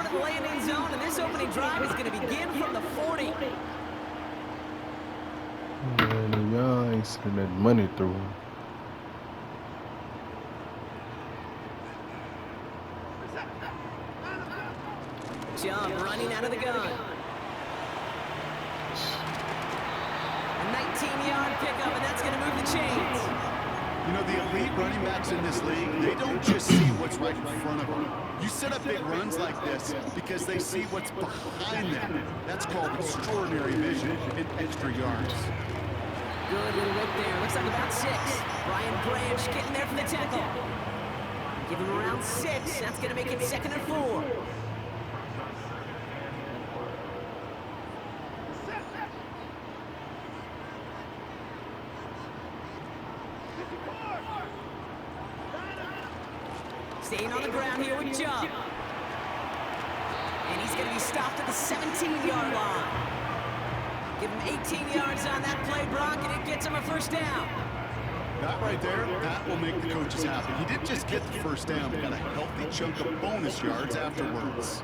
of the landing zone, and this opening drive is going to begin from the 40. Man, y'all ain't sending that money through. Chubb running out of the gun. A 19-yard pickup, and that's going to move the chains. You know, the elite running backs in this league, they don't just see what's right in front of them. You set up big runs like this because they see what's behind them. That's called extraordinary vision and extra yards. Good little look there. Looks like about 6. Brian Branch getting there for the tackle. Give him around 6. That's going to make it 2nd and 4. Staying on the ground here with Chubb. And he's going to be stopped at the 17-yard line. Give him 18 yards on that play, Brock, and it gets him a first down. That right there, that will make the coaches happy. He didn't just get the first down, but got a healthy chunk of bonus yards afterwards.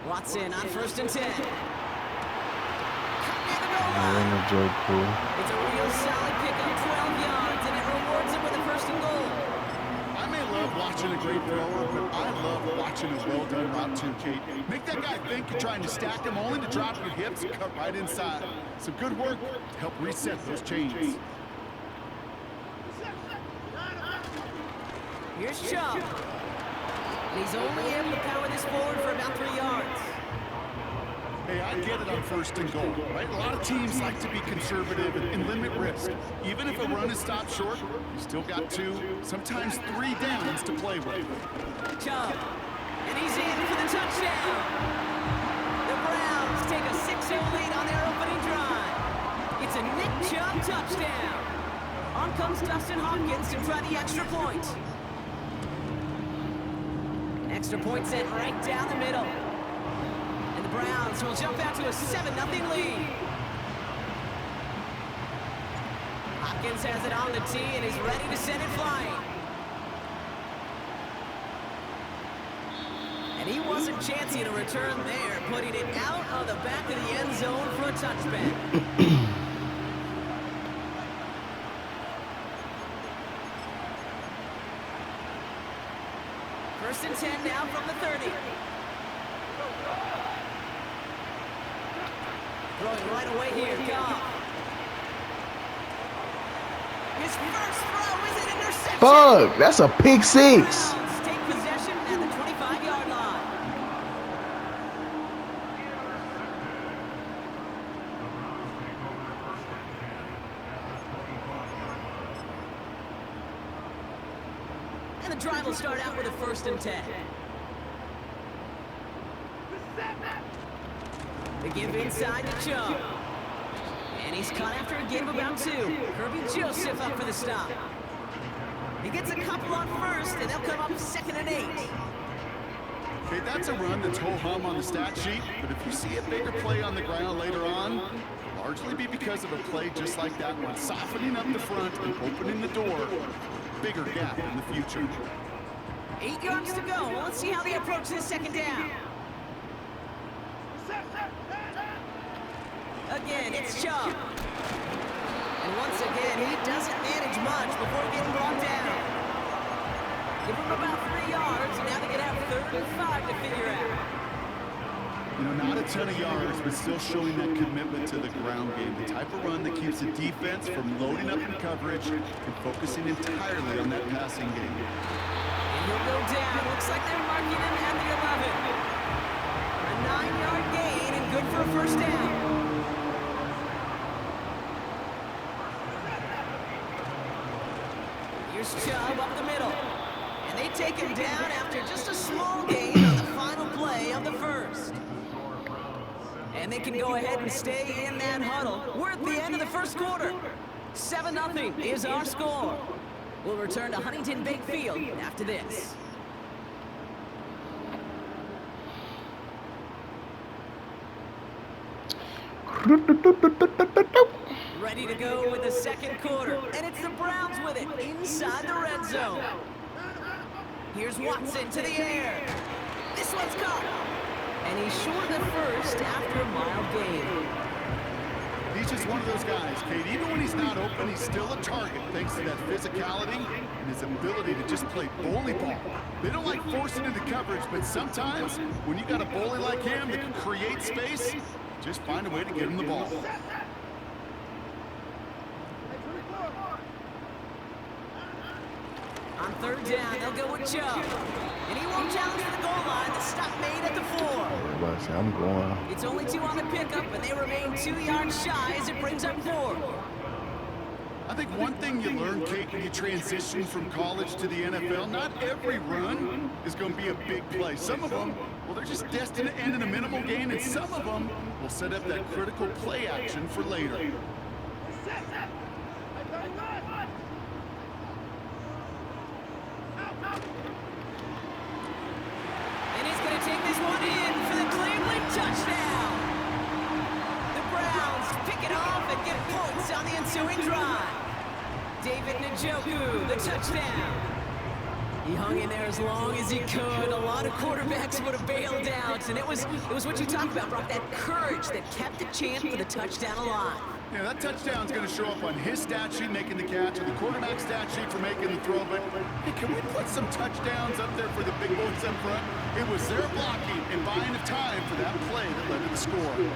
Watson on 1st and 10. It's a real solid pickup, 12 yards, and it rewards him with a 1st and goal. I may love watching a great thrower, but I love watching a well-done route too, Kate. Make that guy think you're trying to stack him, only to drop your hips and cut right inside. Some good work to help reset those chains. Here's Chubb. And he's only able to power this forward for about 3 yards. Hey, I get it on 1st and goal, right? A lot of teams like to be conservative and limit risk. Even if a run is stopped short, you still got 2, sometimes 3 downs to play with. Chubb, and he's in for the touchdown. The Browns take a 6-0 lead on their opening drive. It's a Nick Chubb touchdown. On comes Dustin Hopkins to try the extra point. An extra point sent right down the middle. Browns will jump out to a 7-0 lead. Hopkins has it on the tee and is ready to send it flying. And he wasn't chancing a return there, putting it out of the back of the end zone for a touchback. 1st and 10 now from the 30. Throwing right away here, Goff. His first throw is an interception. Fuck, that's a pick 6. Browns take possession at the 25-yard line. And the drive will start out with a 1st and 10. They give inside to Chubb. And he's caught after a gain of about 2. Kirby Joseph up for the stop. He gets a couple on 1st, and they'll come up 2nd and 8. Okay, that's a run that's ho-hum on the stat sheet, but if you see a bigger play on the ground later on, it'll largely be because of a play just like that one, softening up the front and opening the door. Bigger gap in the future. 8 yards to go. Well, let's see how they approach this 2nd down. Again, it's Chubb. And once again, he doesn't manage much before getting brought down. Give him about 3 yards, and now they can have 3rd and 5 to figure out. You know, not a ton of yards, but still showing that commitment to the ground game. The type of run that keeps the defense from loading up in coverage and focusing entirely on that passing game. And he'll go down. Looks like they're marking him at the 11. A 9-yard gain and good for a 1st down. Here's Chubb up the middle. And they take him down after just a small gain on the final play of the 1st. And they can go ahead and stay in that huddle. We're at the end of the 1st quarter. 7-0 is our score. We'll return to Huntington Bank Field after this. Ready to go with the 2nd quarter. And it's the Browns with it inside the red zone. Here's Watson to the air. This one's caught. And he's short of first after a mild gain. He's just one of those guys, Kate. Even when he's not open, he's still a target thanks to that physicality and his ability to just play bully ball. They don't like forcing into coverage, but sometimes when you got a bully like him that can create space, just find a way to get him the ball. On third down, they'll go with Joe. And he won't challenge for the goal line. The stop made at the 4. Everybody say, I'm going. It's only 2 on the pickup, and they remain 2 yards shy as it brings up 4. I think one thing you learn, Kate, when you transition from college to the NFL, not every run is going to be a big play. Some of them, well, they're just destined to end in a minimal gain, and some of them will set up that critical play action for later. Take this one in for the Cleveland touchdown. The Browns pick it off and get points on the ensuing drive. David Njoku, the touchdown. He hung in there as long as he could. A lot of quarterbacks would have bailed out, and it was what you talked about, Brock, that courage that kept the champ for the touchdown alive. Yeah, that touchdown's going to show up on his stat sheet making the catch, or the quarterback stat sheet for making the throw, but hey, can we put some touchdowns up there for the big boys up front? It was their blocking and buying of time for that play that led to the score.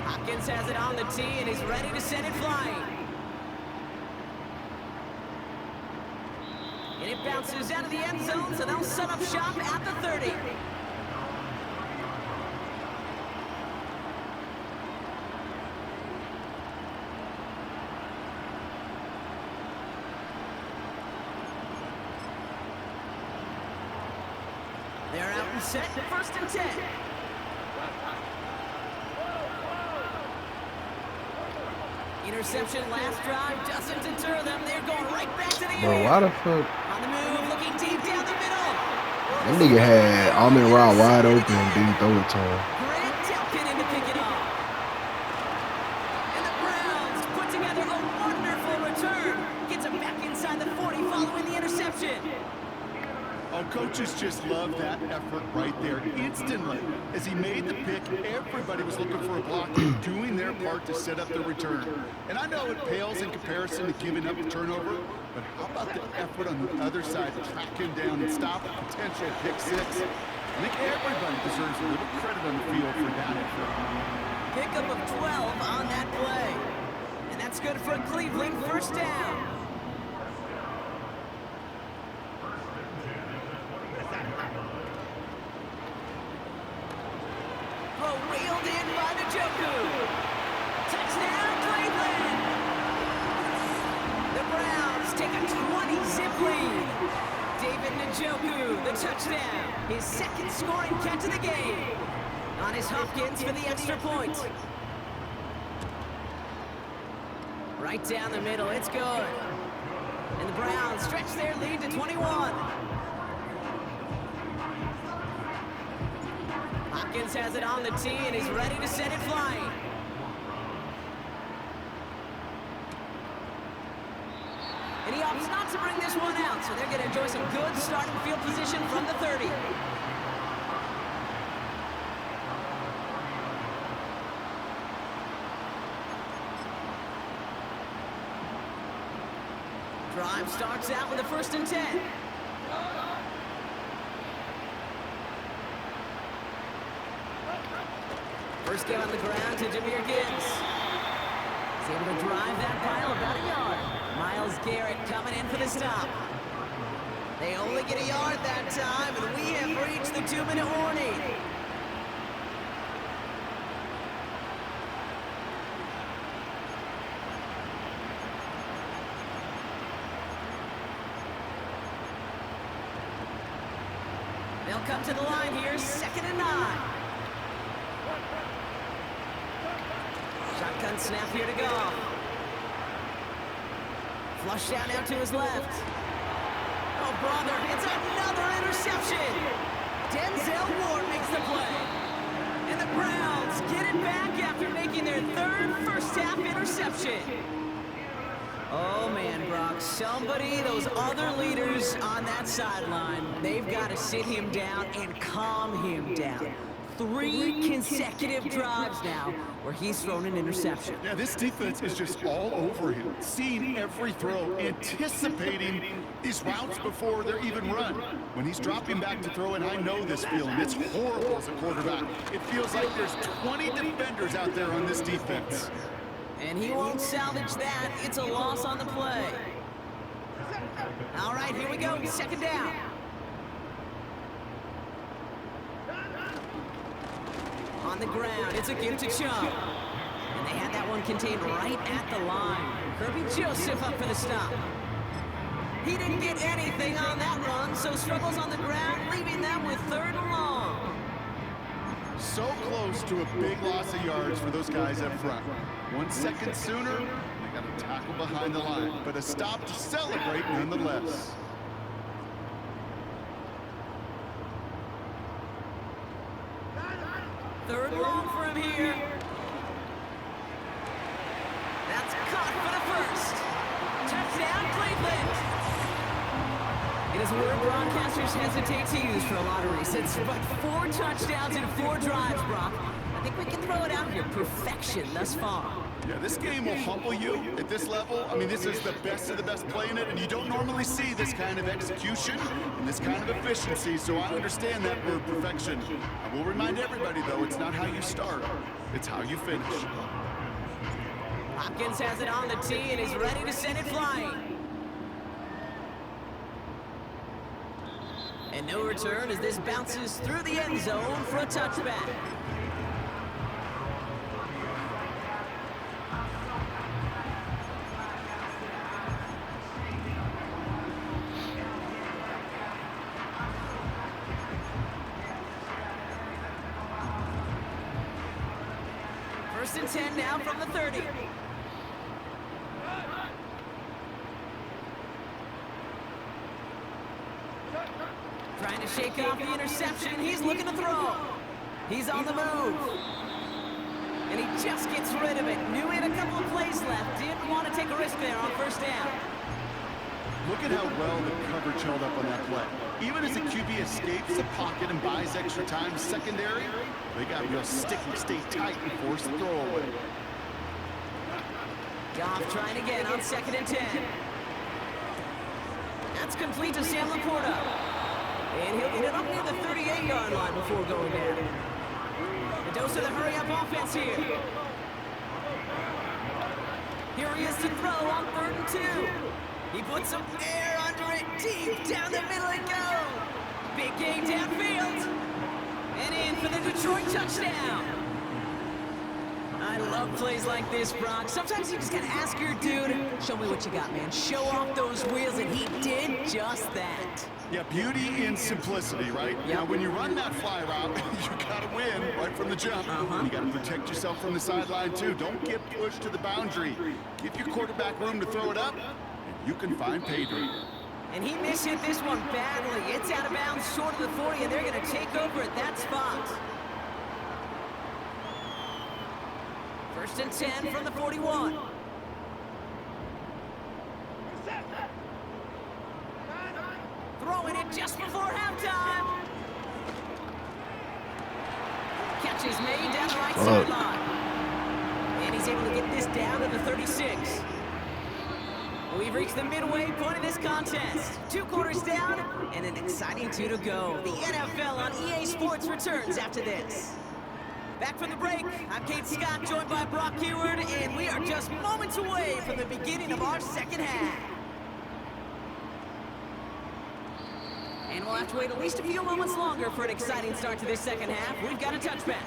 Hopkins has it on the tee, and he's ready to send it flying. And it bounces out of the end zone, so they'll set up shop at the 30. They're out and set, first and 10. Interception last drive doesn't deter them. They're going right back to the Bro, air. why the fuck? On the move, looking deep down the middle. That nigga had Amon Ra wide open and didn't throw it to him. Grant Delpit in to pick it off. And the Browns put together a wonderful return. Gets him back inside the 40 following the interception. Oh, coaches just love that effort right there. Instantly, as he made the pick, everybody was looking for a block and doing their part to set up the return. And I know it pales in comparison to giving up the turnover, but how about the effort on the other side to track him down and stop a potential pick six? I think everybody deserves a little credit on the field for that effort. Pickup of 12 on that play. And that's good for a Cleveland first down. Wheeled in by Njoku. Touchdown, Cleveland! The Browns take a 20-zip lead. David Njoku, the touchdown. His second scoring catch of the game. On his Hopkins for the extra point. Right down the middle, it's good. And the Browns stretch their lead to 21. Hopkins has it on the tee, and he's ready to send it flying. And he opts not to bring this one out, so they're going to enjoy some good starting field position from the 30. Drive starts out with a first and 10. First get on the ground to Jameer Gibbs. He's able to drive that pile about a yard. Myles Garrett coming in for the stop. They only get a yard that time, and we have reached the 2-minute warning. They'll come to the line here, 2nd and 9. Shotgun snap here to go. Flush down now to his left. Oh, brother, it's another interception. Denzel Ward makes the play. And the Browns get it back after making their third first-half interception. Oh, man, Brock. Somebody, those other leaders on that sideline, they've got to sit him down and calm him down. 3 consecutive drives now where he's thrown an interception. Yeah, this defense is just all over him, seeing every throw, anticipating these routes before they're even run. When he's dropping back to throw, and I know this feeling, it's horrible as a quarterback. It feels like there's 20 defenders out there on this defense. And he won't salvage that. It's a loss on the play. All right, here we go. 2nd down. On the ground, it's a give to Chubb. And they had that one contained right at the line. Kirby Joseph up for the stop. He didn't get anything on that run, so struggles on the ground, leaving them with 3rd and long. So close to a big loss of yards for those guys up front. 1 second sooner, they got a tackle behind the line, but a stop to celebrate nonetheless. Third long for him here. That's caught for the first. Touchdown, Cleveland. It is a word broadcasters hesitate to use for a lot of reasons, but 4 touchdowns in 4 drives, Brock. I think we can throw it out here. Perfection thus far. Yeah, this game will humble you at this level. I mean, this is the best of the best playing it, and you don't normally see this kind of execution and this kind of efficiency, so I understand that word perfection. I will remind everybody, though, it's not how you start, it's how you finish. Hopkins has it on the tee and is ready to send it flying. And no return as this bounces through the end zone for a touchback. First and 10 now from the 30. Trying to shake off the interception. He's looking to throw. He's on the move. And he just gets rid of it. Knew he had a couple of plays left. Didn't want to take a risk there on 1st down. Look at how well the coverage held up on that play. Even as the QB escapes the pocket and buys extra time secondary, they got real sticky, stay tight, and force the throw away. Goff trying again on 2nd and 10. That's complete to Sam Laporta. And he'll get it up near the 38-yard line before going down. The dose of the hurry-up offense here. Here he is to throw on 3rd and 2. He puts some air under it, deep down the middle and go. Big gain downfield. And in for the Detroit touchdown. I love plays like this, Brock. Sometimes you just gotta ask your dude, show me what you got, man. Show off those wheels, and he did just that. Yeah, beauty in simplicity, right? Yep. Now, when you run that fly route, you gotta win right from the jump. You gotta protect yourself from the sideline, too. Don't get pushed to the boundary. Give your quarterback room to throw it up, and you can find pay dirt. And he mishit this one badly. It's out of bounds short of the 40, and they're gonna take over at that spot. 1st and 10 from the 41. Throwing it just before halftime. Catch is made down the right sideline. And he's able to get this down to the 36. We've reached the midway point of this contest. 2 quarters down and an exciting 2 to go. The NFL on EA Sports returns after this. Back from the break, I'm Kate Scott, joined by Brock Heward, and we are just moments away from the beginning of our 2nd half. And we'll have to wait at least a few moments longer for an exciting start to this 2nd half. We've got a touchback.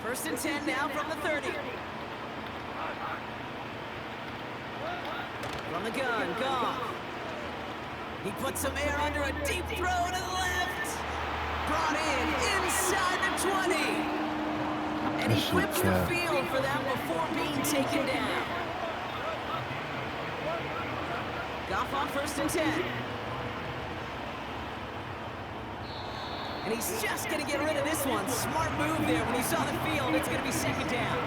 First and 10 now from the 30. From the gun, Goff. He puts some air under a deep throw to the left. Brought in inside the 20. And he flips the field for that before being taken down. Goff on 1st and 10. And he's just going to get rid of this one. Smart move there when he saw the field. It's going to be second down.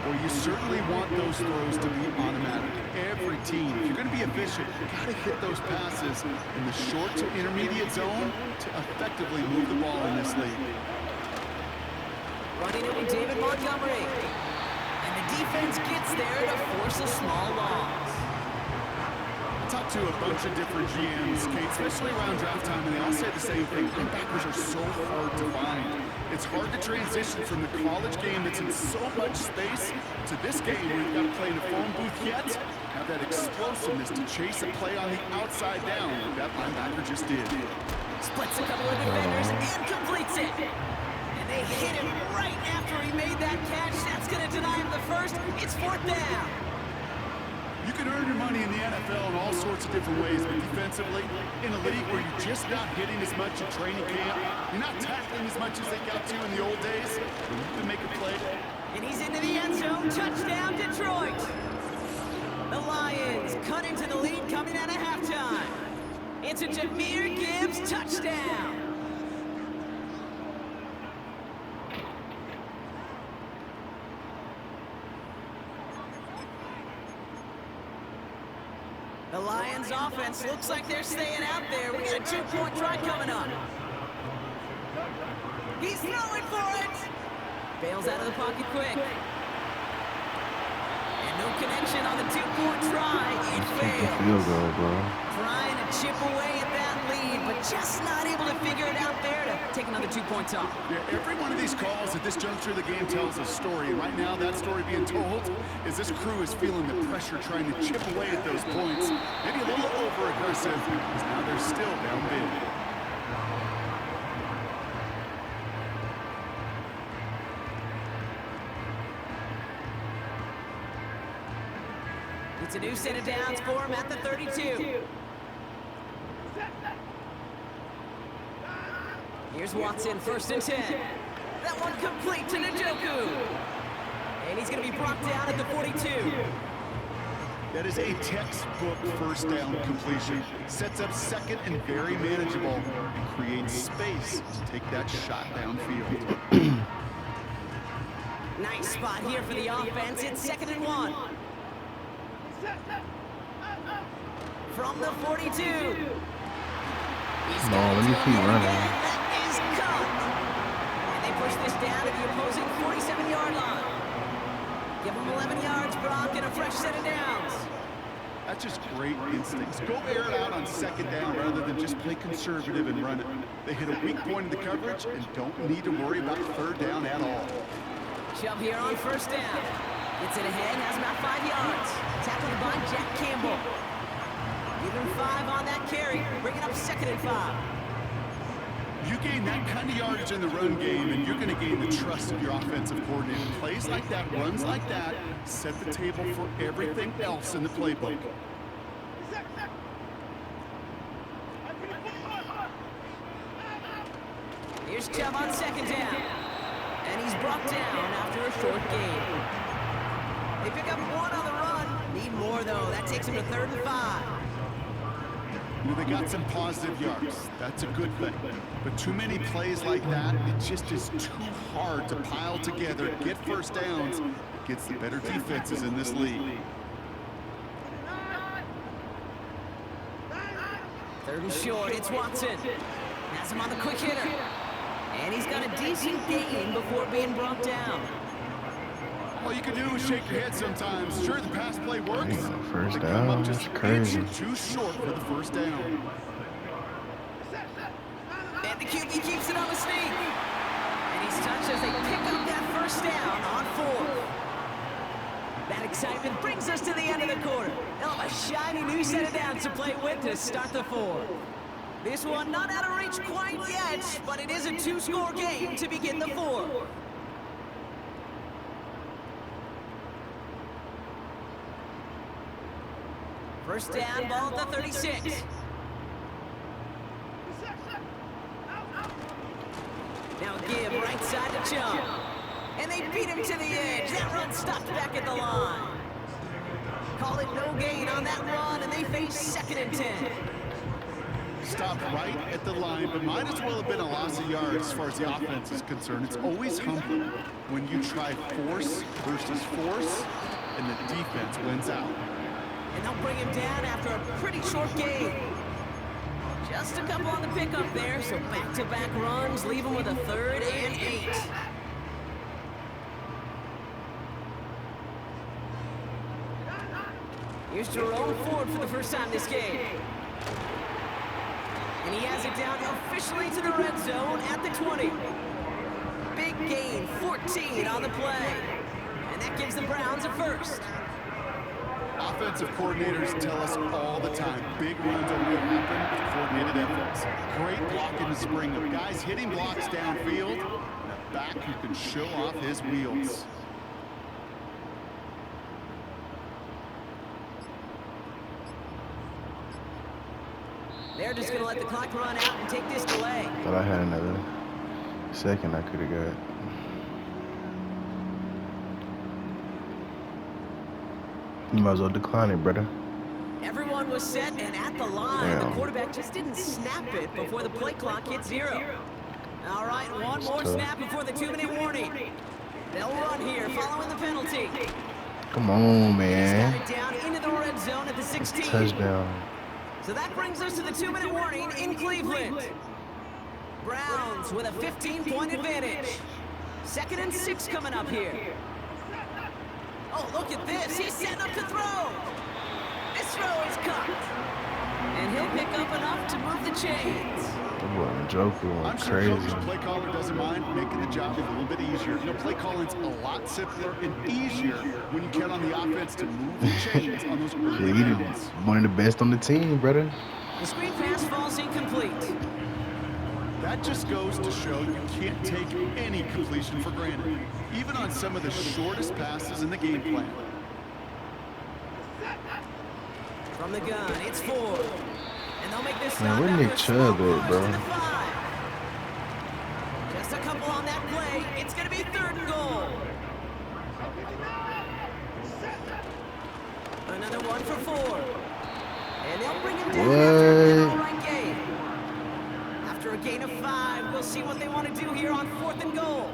Well, you certainly want those throws to be automatic. Every team, if you're going to be efficient, you got to hit those passes in the short to intermediate zone to effectively move the ball in this league. Running it with David Montgomery. And the defense gets there to force a small loss. I talked to a bunch of different GMs, Kate, especially around draft time, and they all say the same thing. Linebackers are so hard to find. It's hard to transition from the college game that's in so much space to this game where you've got to play in a phone booth yet, have that explosiveness to chase a play on the outside down like that linebacker just did. Splits a couple of defenders and completes it. And they hit him right after he made that catch. That's going to deny him the first. It's fourth down. You can earn your money in the NFL in all sorts of different ways, but defensively, in a league where you're just not hitting as much in training camp, you're not tackling as much as they got to in the old days, you can make a play. And he's into the end zone. Touchdown, Detroit. The Lions cut into the lead coming out of halftime. It's a Jahmyr Gibbs touchdown. The Lions offense looks like they're staying out there. We got a 2-point try coming up. He's throwing for it. Bails out of the pocket quick. And no connection on the 2-point try. It fails. Field goal, bro. Trying to chip away at that lead, but just not able to figure it out there to take another 2 points off. Yeah, every one of these calls at this juncture of the game tells a story. And right now, that story being told is this crew is feeling the pressure trying to chip away at those points. Maybe a little over-aggressive, because now they're still down big. It's a new set of downs for him at the 32. Here's Watson, first and 10. That one complete to Njoku. And he's going to be brought down at the 42. That is a textbook first down completion. Sets up second and very manageable and creates space to take that shot downfield. Nice spot here for the offense. It's second and 1. From the 42. Come on, let me keep running. That is cut. And they push this down to the opposing 47-yard line. Give them 11 yards, Brock, and a fresh set of downs. That's just great instincts. Go air it out on second down rather than just play conservative and run it. They hit a weak point in the coverage and don't need to worry about third down at all. Chubb here on first down. Gets it ahead, has about 5 yards. Tackled by Jack Campbell. Give him 5 on that carry. Bring it up second and 5. You gain that kind of yardage in the run game, and you're going to gain the trust of your offensive coordinator. Plays like that, runs like that, set the table for everything else in the playbook. Here's Chubb on second down. And he's brought down after a short gain. They pick up 1 on the run. Need more, though. That takes him to third and 5. You know, they got some positive yards. That's a good thing. But too many plays like that, it just is too hard to pile together, get first downs against the better defenses in this league. Third and short, it's Watson. Has him on the quick hitter. And he's got a decent gain before being brought down. All you can do is shake your head sometimes. Sure, the pass play works. First They come up down, just that's an crazy. inch too short for the first down. And the QB keeps it on the sneak. And he's touched as they pick up that first down on 4th. That excitement brings us to the end of the quarter. They'll have a shiny new set of downs to play with to start the 4th. This one not out of reach quite yet, but it is a 2-score game to begin the 4th. First down, ball at the 36. Now give right side to Chubb. And they beat him to the edge. That run stopped back at the line. Call it no gain on that run, and they face second and 10. stopped right at the line, but might as well have been a loss of yards as far as the offense is concerned. It's always humbling when you try force versus force, and the defense wins out. And they'll bring him down after a pretty short game. Just a couple on the pickup there, so back-to-back runs leave him with a 3rd and 8. Here's Jerome Ford for the first time this game. And he has it down officially to the red zone at the 20. Big gain, 14 on the play. And that gives the Browns a first. Offensive coordinators tell us all the time, big runs only happen with coordinated efforts. Great block in the spring of guys hitting blocks downfield, and a back who can show off his wheels. They're just going to let the clock run out and take this delay. Thought I had another second I could have got. You might as well decline it, brother. Everyone was set and at the line. Damn. The quarterback just didn't snap it before the play clock hit 0. All right, one more snap before the 2-minute warning. They'll run here following the penalty. Come on, He's man. got it down into the red zone at the 16. Touchdown. So that brings us to the 2-minute warning in Cleveland. Browns with a 15-point advantage. 2nd and 6 coming up here. Oh, look at this. He's setting up to throw. This throw is caught. And he'll pick up enough to move the chains. That boy Njoku I'm went sure crazy. Coach play caller doesn't mind making the job a little bit easier. You know, play calling's a lot simpler and easier when you count on the offense to move the chains on those early Yeah, he downs. one of the best on the team, brother. The screen pass falls incomplete. That just goes to show you can't take any completion for granted, even on some of the shortest passes in the game plan. From the gun, it's Ford. And they'll make this Man, stop where after Nick a slow Chubb at, push bro? to the 5. Just a couple on that play. It's going to be 3rd and goal. Another one for Ford. And they'll bring him down after an all-right game. After a gain of 5, we'll see what they want to do here on 4th and goal.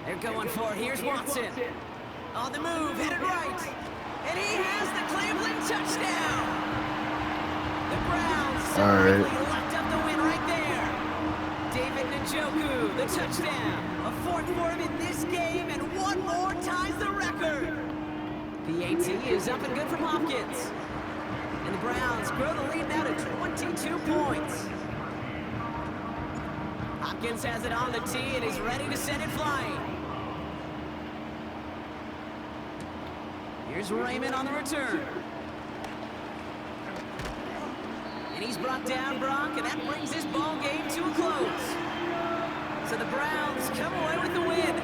They're going for it. Here's Watson. On the move, headed right. And he has the Cleveland touchdown. The Browns separately locked up the win right there. David Njoku, the touchdown. A 4th for him in this game, and one more ties the record. BAT is up and good from Hopkins. And the Browns grow the lead now to 22 points. Hopkins has it on the tee and is ready to send it flying. Here's Raymond on the return. And he's brought down Brock, and that brings this ball game to a close. So the Browns come away with the win.